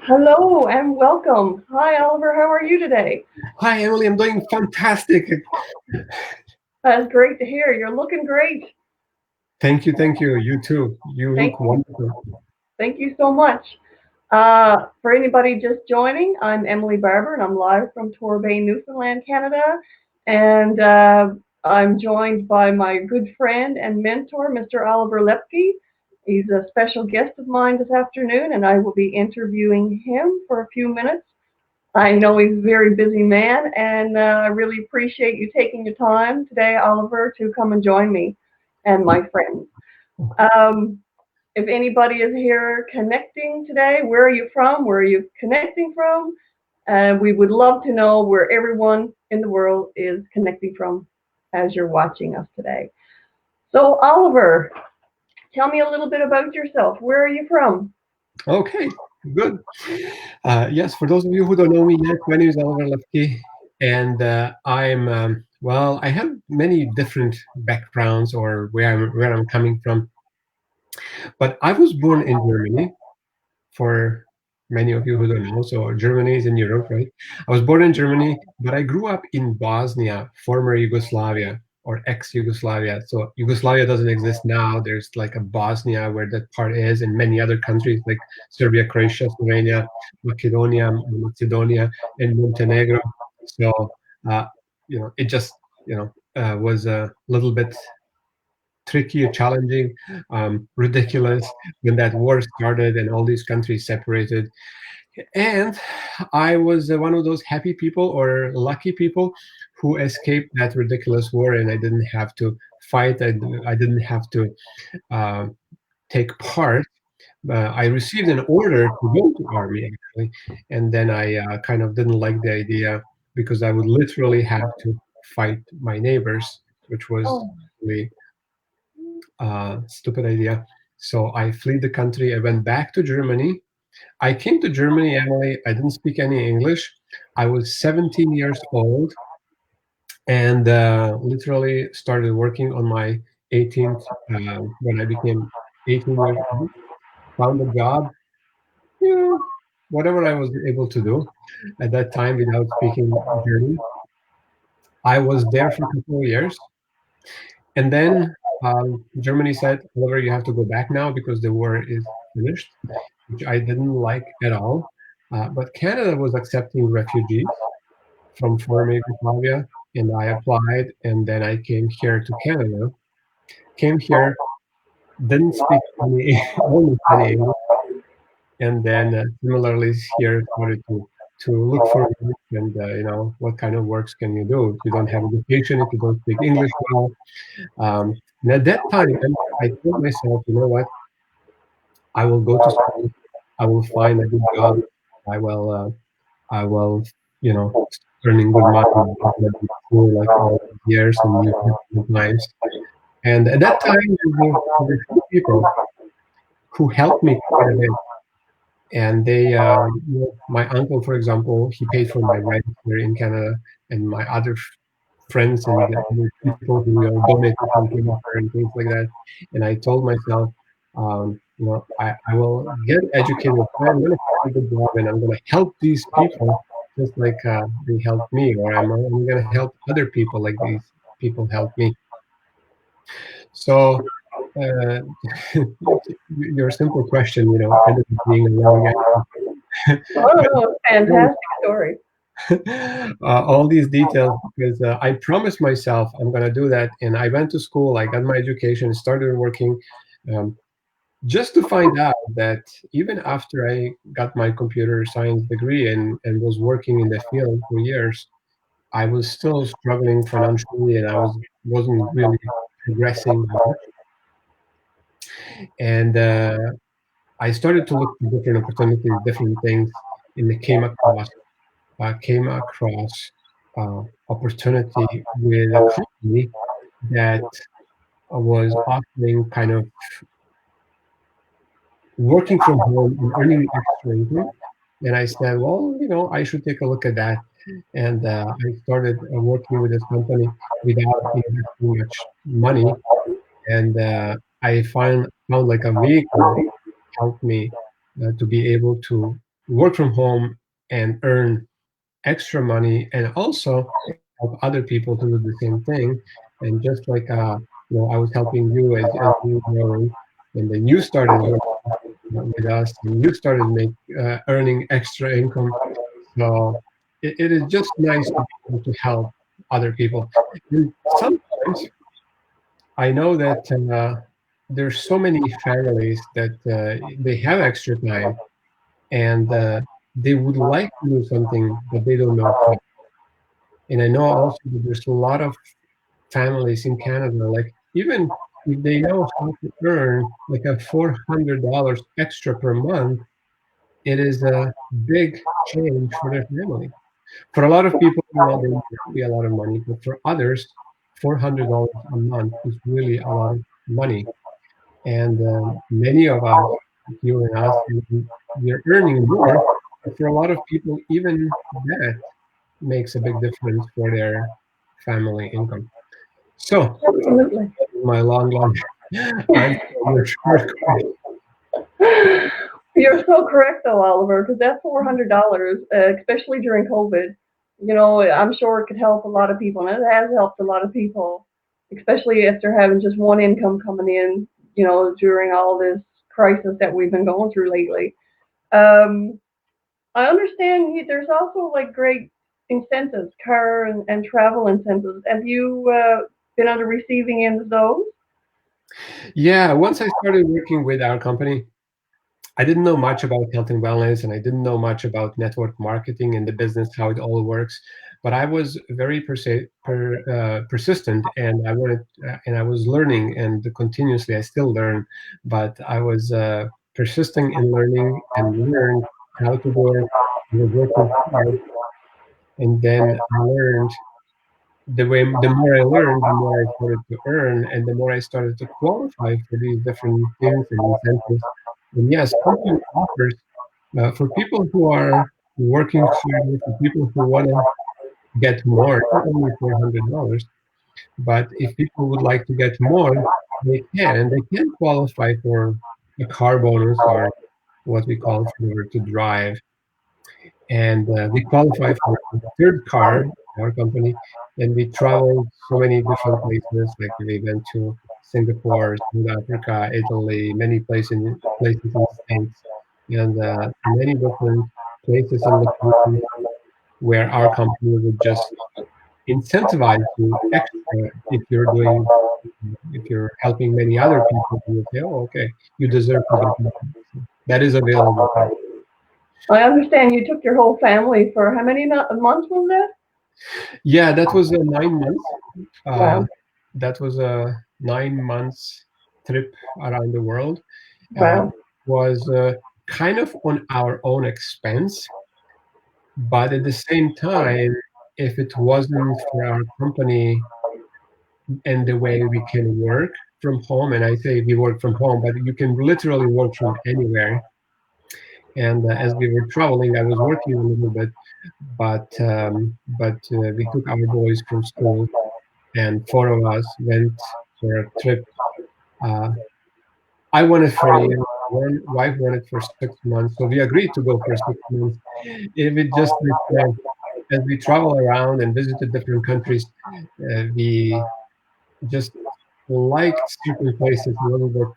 Hello and welcome. Hi, Oliver. How are you today? Hi, Emily. I'm doing fantastic. That's great to hear. You're looking great. Thank you. Thank you. You too. You Thank look you. wonderful. Thank you so much. For anybody just joining, I'm Emily Barber and I'm live from Torbay, Newfoundland, Canada. And I'm joined by my good friend and mentor, Mr. Oliver Lepke. He's a special guest of mine this afternoon, and I will be interviewing him for a few minutes. I know he's a very busy man, and I really appreciate you taking your time today, Oliver, to come and join me and my friends. Um, if anybody is here connecting today, where are you from? Where are you connecting from? We would love to know where everyone in the world is connecting from as you're watching us today. So, Oliver, tell me a little bit about yourself. Where are you from? Okay, good. Yes, for those of you who don't know me yet, my name is Oliver Lepke, and I have many different backgrounds or where I'm coming from, but I was born in Germany. For many of you who don't know, so Germany is in Europe, right? I was born in Germany, but I grew up in Bosnia, former Yugoslavia or ex-Yugoslavia. So Yugoslavia doesn't exist now. There's like a Bosnia where that part is, and many other countries like Serbia, Croatia, Slovenia, Macedonia, and Montenegro. So uh, it just was a little bit tricky, challenging, ridiculous when that war started and all these countries separated. And I was one of those happy people or lucky people who escaped that ridiculous war, and I didn't have to fight. I didn't have to uh, take part. I received an order to go to army actually, and then I kind of didn't like the idea because I would literally have to fight my neighbors, which was Oh, really stupid idea. So I fled the country. I went back to Germany. I came to Germany, Emily. I didn't speak any English. I was 17 years old and literally started working on my 18th when I became 18 years old. Found a job, you know, whatever I was able to do at that time without speaking German. I was there for a couple of years. And then Germany said, however, you have to go back now because the war is finished, which I didn't like at all. But Canada was accepting refugees from former Yugoslavia, and I applied, and then I came here to Canada. Came here, didn't speak any, almost any English, and then similarly here started to look for work and what kind of works can you do if you don't have education, if you don't speak English well. And at that time, I told myself, you know what, I will go to school, I will find a good job, I will, I will, earning good money, in school like all these years and you have good times. And at that time, there were a few people who helped me quite a bit. And my uncle, for example, he paid for my rent here in Canada, and my other friends and the other people who donated something and things like that. And I told myself, I will get educated. I'm going to find a good job, and I'm going to help these people just like they helped me, or I'm going to help other people like these people helped me. So, uh, your simple question, ended up being a long answer. oh, But fantastic story. all these details because I promised myself I'm going to do that. And I went to school, I got my education, started working, um, just to find out that even after I got my computer science degree and was working in the field for years, I was still struggling financially and wasn't really progressing much. And I started to look for different opportunities, different things, and I came across opportunity with a company that was offering kind of working from home and earning extra income. And I said, well, I should take a look at that. And I started working with this company without investing much money. And I found like a vehicle helped me to be able to work from home and earn extra money, and also help other people to do the same thing. And just like I was helping you as you were growing, and then you started working with us, and you started earning extra income. So it is just nice to be able to help other people. And sometimes I know that there's so many families that they have extra time, and they would like to do something, but they don't know how. And I know also that there's a lot of families in Canada, like even if they know how to earn like a $400 extra per month, it is a big change for their family. For a lot of people, they might be a lot of money, but for others, $400 a month is really a lot of money. And many of us, you and us, we're earning more. But for a lot of people, even that makes a big difference for their family income. So, Absolutely. my long answer to your short question. You're so correct, though, Oliver, because that $400, especially during COVID, I'm sure it could help a lot of people, and it has helped a lot of people, especially if they're having just one income coming in, during all this crisis that we've been going through lately. Um, I understand there's also like great incentives, car and travel incentives. Have you been on the receiving end of those? Yeah, once I started working with our company, I didn't know much about health and wellness, and I didn't know much about network marketing and the business, how it all works. But I was very persistent, and I was learning, and continuously I still learn. But I was persisting in learning and learned how to do it. I was working hard, and then I learned the more I learned, the more I started to earn, and the more I started to qualify for these different things and incentives. And yes, company offers for people who are working hard, for people who want to get more, not only $400, but if people would like to get more, they can, and they can qualify for a car bonus or what we call for to drive. And we qualify for a third car, our company, and we traveled so many different places. Like we went to Singapore, South Africa, Italy, many places in the States, and many different places in the country where our company would just incentivize you extra if you're helping many other people. You say, "Oh, okay, you deserve to get more." That is available. I understand you took your whole family for how many months was that? Yeah, that was 9 months. Uh, Wow. that was a 9 months trip around the world. Wow. Was kind of on our own expense, but at the same time, if it wasn't for our company and the way we can work from home, and I say we work from home, but you can literally work from anywhere. And as we were traveling, I was working a little bit, but we took our boys from school, and four of us went for a trip. Uh, I wanted for a year. One wife wanted for 6 months, so we agreed to go for 6 months. If it just as we travel around and visited different countries, we just liked certain places a little bit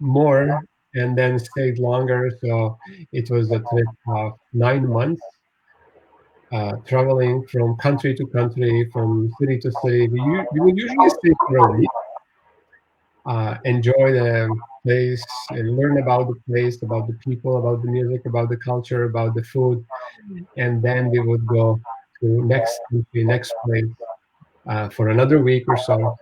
more, and then stayed longer. So it was a trip of 9 months, traveling from country to country, from city to city. We would usually stay for a week, enjoy the place and learn about the place, about the people, about the music, about the culture, about the food, and then we would go to next country, next place for another week or so.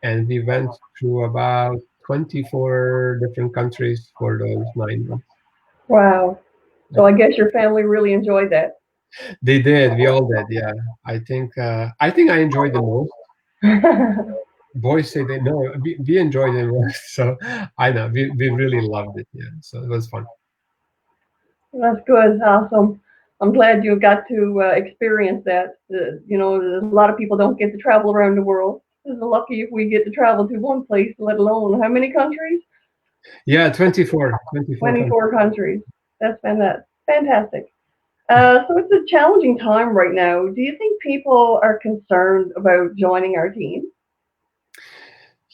And we went through about 24 different countries for those 9 months. Wow. Yeah. So I guess your family really enjoyed that. They did. We all did. Yeah. I think I enjoyed the most. Boys say they know we enjoyed it most. So I know we really loved it. Yeah. So it was fun. That's good. Awesome. I'm glad you got to experience that. A lot of people don't get to travel around the world. It's lucky if we get to travel to one place, let alone how many countries? Yeah. 24 countries. 24 countries. That's fantastic. Fantastic. So it's a challenging time right now. Do you think people are concerned about joining our team?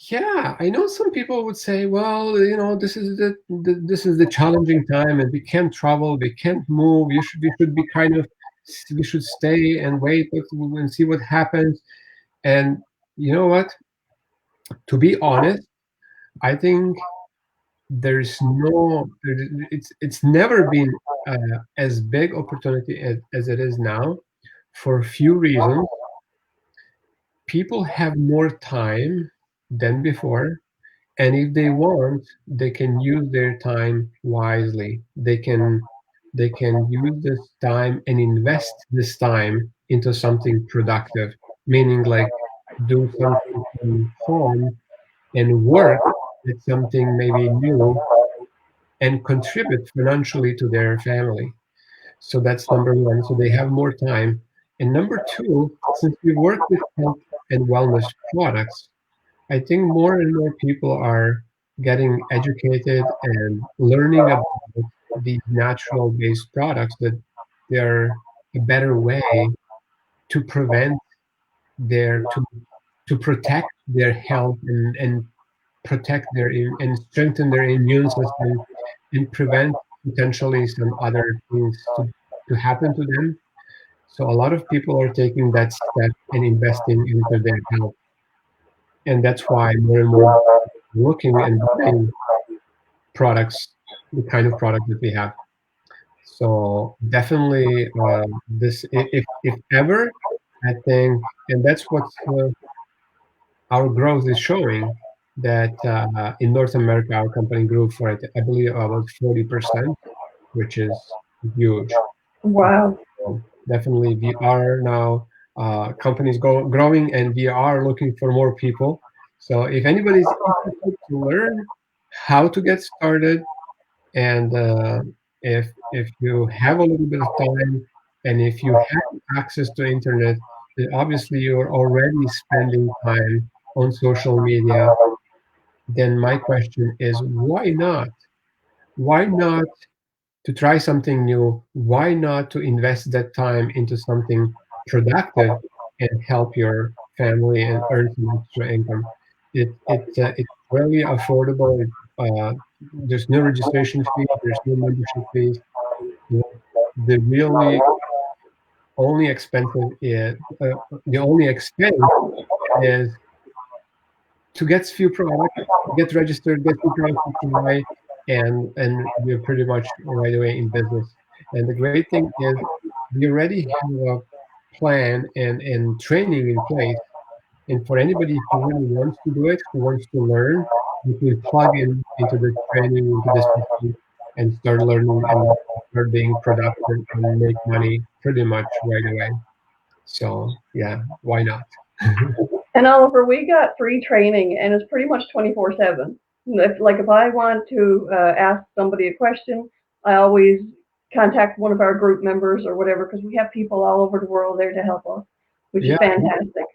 Yeah, I know some people would say, well, this is this is the challenging time, and we can't travel, we can't move. We should be kind of we should stay and wait and see what happens. And you know what? To be honest, I think there's no it's never been as big opportunity as it is now for a few reasons. People have more time than before, and if they want, they can use their time wisely. They can use this time and invest this time into something productive, meaning like do something from home and work at something maybe new and contribute financially to their family. So that's number one. So they have more time. And number two, since we work with health and wellness products, I think more and more people are getting educated and learning about these natural based products, that they're a better way to prevent their to protect their health and protect and strengthen their immune system and prevent potentially some other things to happen to them. So a lot of people are taking that step and investing into their health. And that's why more and more looking and buying products, the kind of product that we have. So definitely, this if ever, I think, and that's what our growth is showing, that in North America, our company grew for it, I believe, about 40%, which is huge. Wow. So definitely, we are now companies growing, and we are looking for more people. So if anybody's interested to learn how to get started, and if you have a little bit of time, and if you have access to internet, then obviously you're already spending time on social media, then my question is, why not? Why not to try something new? Why not to invest that time into something productive and help your family and earn some extra income? It's really affordable. There's no registration fee. There's no membership fees. The really only expensive is the only expense is to get few products, get registered, get few products to buy, and you're pretty much right away in business. And the great thing is we already have a plan and training in place. And for anybody who really wants to do it, who wants to learn, you can plug in into this training, into this system, and start learning and start being productive and make money pretty much right away. So yeah, why not? And Oliver, we got free training, and it's pretty much 24/7. If I want to ask somebody a question, I always contact one of our group members or whatever, because we have people all over the world there to help us, which is Yeah, fantastic.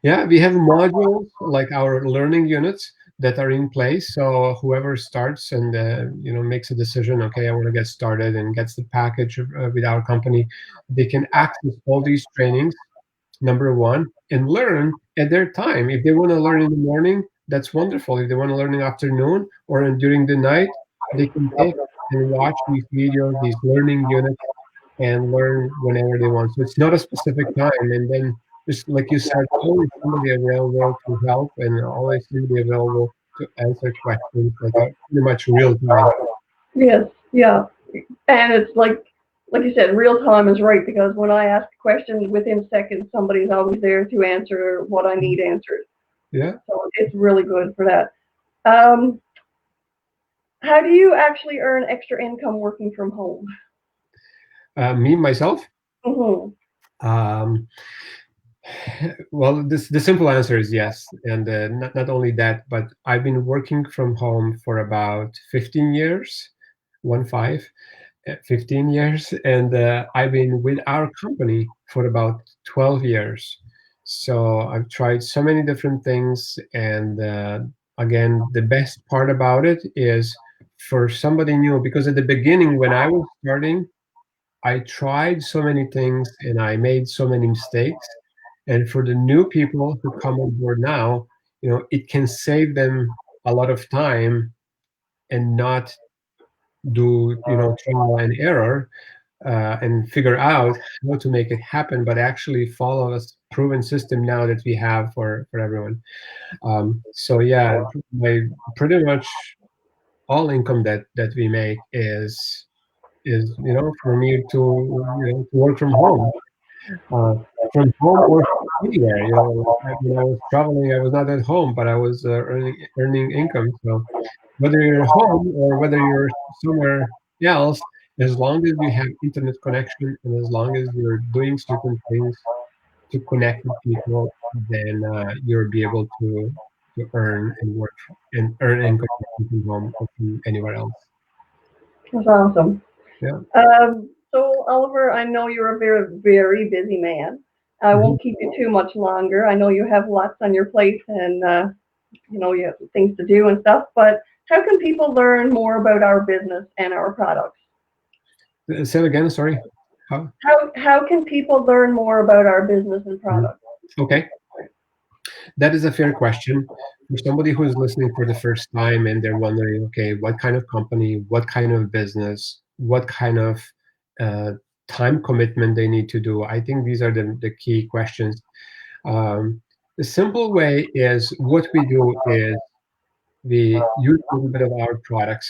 yeah, we have modules like our learning units that are in place. So whoever starts and makes a decision, okay, I want to get started and gets the package with our company, they can access all these trainings. Number one, and learn at their time. If they want to learn in the morning, that's wonderful. If they want to learn in the afternoon or during the night, they can take and watch these videos, these learning units, and learn whenever they want. So it's not a specific time. And then, just like you said, always somebody available to help and always somebody available to answer questions, like pretty much real time. Yes, yeah. And it's like you said, real time is right, because when I ask questions, within seconds, somebody's always there to answer what I need answered. Yeah. So it's really good for that. Um, how do you actually earn extra income working from home? Me, myself, Hmm. um, well, the simple answer is yes. And not only that, but I've been working from home for about 15 years, 1 5, 15 years, and I've been with our company for about 12 years. So I've tried so many different things, and again, the best part about it is for somebody new, because at the beginning when I was starting, I tried so many things and I made so many mistakes. And for the new people who come on board now, it can save them a lot of time and not do, trial and error, and figure out how to make it happen, but actually follow a proven system now that we have for everyone. So yeah, my pretty much all income that we make is for me to to work from home, uh, or anywhere. When I was traveling, I was not at home, but I was earning income. So whether you're home or whether you're somewhere else, as long as you have internet connection and as long as you're doing certain things to connect with people, then you'll be able to earn and work and earn income from home or from anywhere else. That's awesome. Yeah. So Oliver, I know you're a very, very busy man. I Mhm. won't keep you too much longer. I know you have lots on your plate and you have things to do and stuff, but how can people learn more about our business and our products? Say it again. Sorry. How? How can people learn more about our business and Mhm. products? Okay. That is a fair question. For somebody who is listening for the first time and they're wondering, okay, what kind of company, what kind of business, what kind of uh, time commitment they need to do, I think these are the key questions. The simple way is what we do is we use a little bit of our products,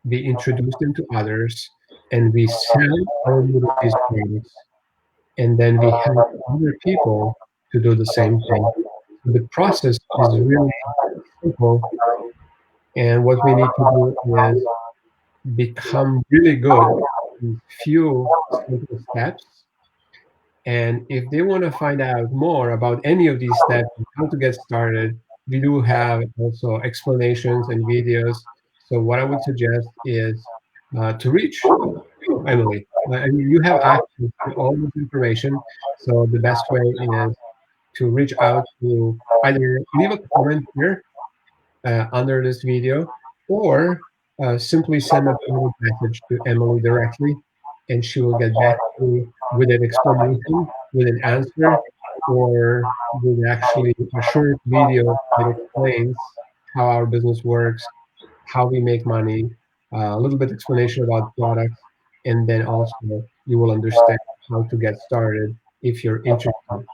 we introduce them to others, and we sell a little bit of these products, and then we help other people to do the same thing. So the process is really simple, and what we need to do is become really good in few simple steps. And if they want to find out more about any of these steps and how to get started, we do have also explanations and videos. So what I would suggest is to reach you, Emily. And you have access to all this information. So the best way is to reach out to either leave a comment here under this video, or simply send a private message to Emily directly, and she will get back to you with an explanation, with an answer, or with actually a short video that explains how our business works, how we make money, a little bit explanation about products, and then also you will understand how to get started if you're interested.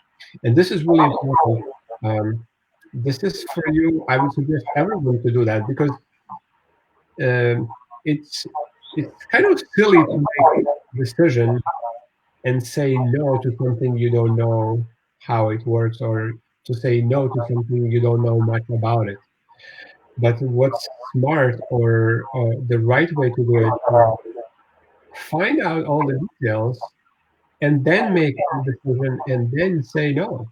And this is really important. Um, this is for you. I would suggest everyone to do that because um, it's it's kind of silly to make a decision and say no to something you don't know how it works, or to say no to something you don't know much about it. But what's smart, or the right way to do it, is find out all the details and then make a decision and then say no.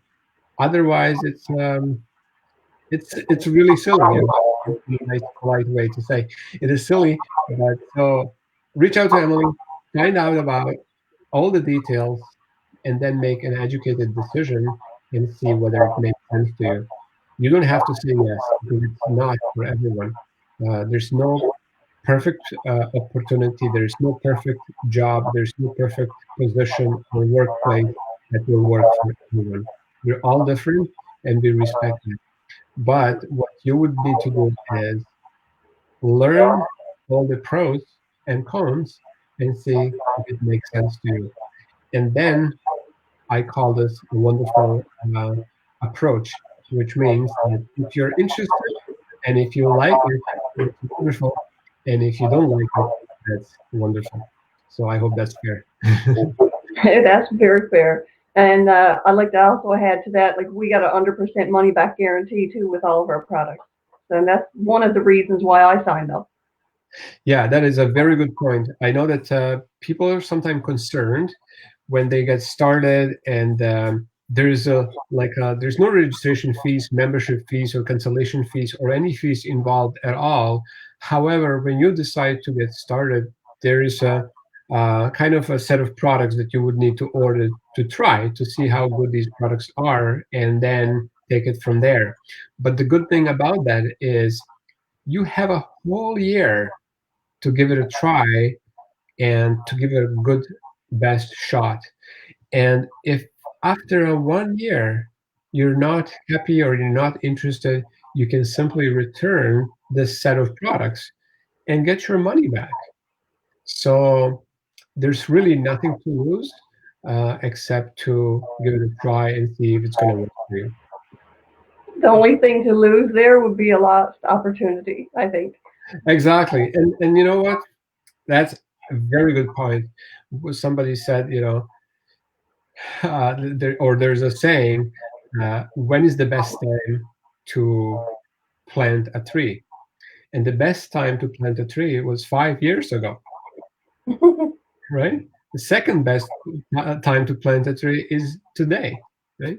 Otherwise, it's really silly. It's a nice, polite way to say it is silly. But so reach out to Emily, find out about all the details, and then make an educated decision and see whether it makes sense to you. You don't have to say yes because it's not for everyone. There's no perfect opportunity. There's no perfect job. There's no perfect position or workplace that will work for everyone. We're all different, and we respect it. But what you would need to do is learn all the pros and cons and see if it makes sense to you. And then I call this a wonderful approach, which means that if you're interested and if you like it, it's wonderful. And if you don't like it, that's wonderful. So I hope that's fair. That's very fair. And I'd like to also add to that, like we got a 100% money back guarantee too with all of our products. And that's one of the reasons why I signed up. Yeah, that is a very good point. I know that people are sometimes concerned when they get started, and there's no registration fees, membership fees, or cancellation fees, or any fees involved at all. However, when you decide to get started, there is a kind of a set of products that you would need to order to try to see how good these products are, and then take it from there. But the good thing about that is you have a whole year to give it a try and to give it a good best shot. And if after 1 year you're not happy or you're not interested, you can simply return this set of products and get your money back. So there's really nothing to lose except to give it a try and see if it's going to work for you. The only thing to lose there would be a lost opportunity, I think. Exactly. And you know what? That's a very good point. Somebody said, there's a saying, when is the best time to plant a tree? And the best time to plant a tree was 5 years ago, right? The second best time to plant a tree is today, right?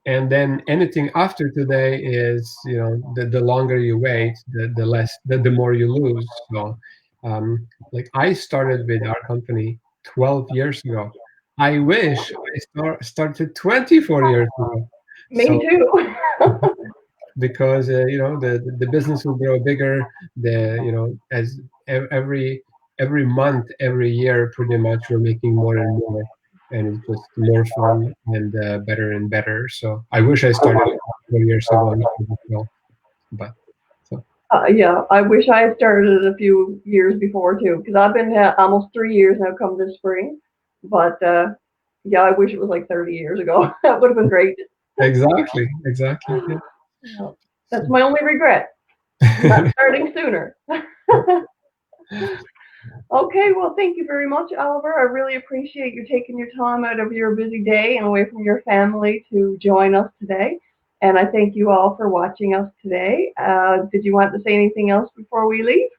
And then anything after today is, the longer you wait, the less, the more you lose. So, like I started with our company 12 years ago. I wish I started 24 years ago. Me So too. because the business will grow bigger. As every month, every year, pretty much we're making more and more, and it's just more fun and better and better. So I wish I started 4 years ago as well, but so Yeah, I wish I had started a few years before too, because I've been almost 3 years now come this spring. But yeah, I wish it was like 30 years ago. That would have been great. exactly, yeah. Yeah, that's So, my only regret, not starting sooner. Okay, well, thank you very much, Oliver. I really appreciate you taking your time out of your busy day and away from your family to join us today. And I thank you all for watching us today. Did you want to say anything else before we leave?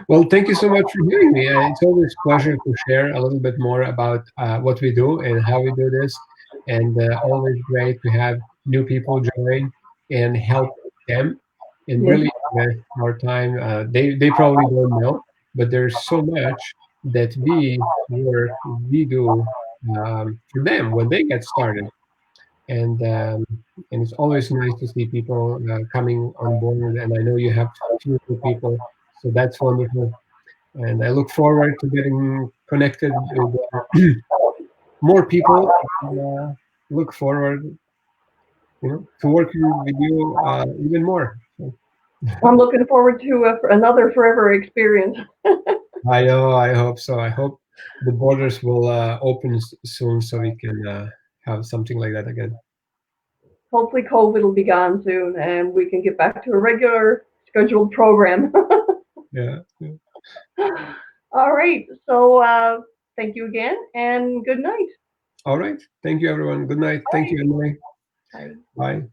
well, thank you so much for hearing me. It's always a pleasure to share a little bit more about what we do and how we do this. And always great to have new people join and help them and Yes. really invest our time. They probably don't know, but there's so much that we do for them when they get started. And it's always nice to see people coming on board. And I know you have few people, so that's wonderful. And I look forward to getting connected with more people. And, look forward, to working with you even more. So, I'm looking forward to another forever experience. I know. I hope so. I hope the borders will open soon, so we can have something like that again. Hopefully, COVID will be gone soon and we can get back to a regular scheduled program. Yeah. Yeah. All right. So thank you again and good night. All right. Thank you, everyone. Good night. Thank Bye. you, Emily. Bye. Bye.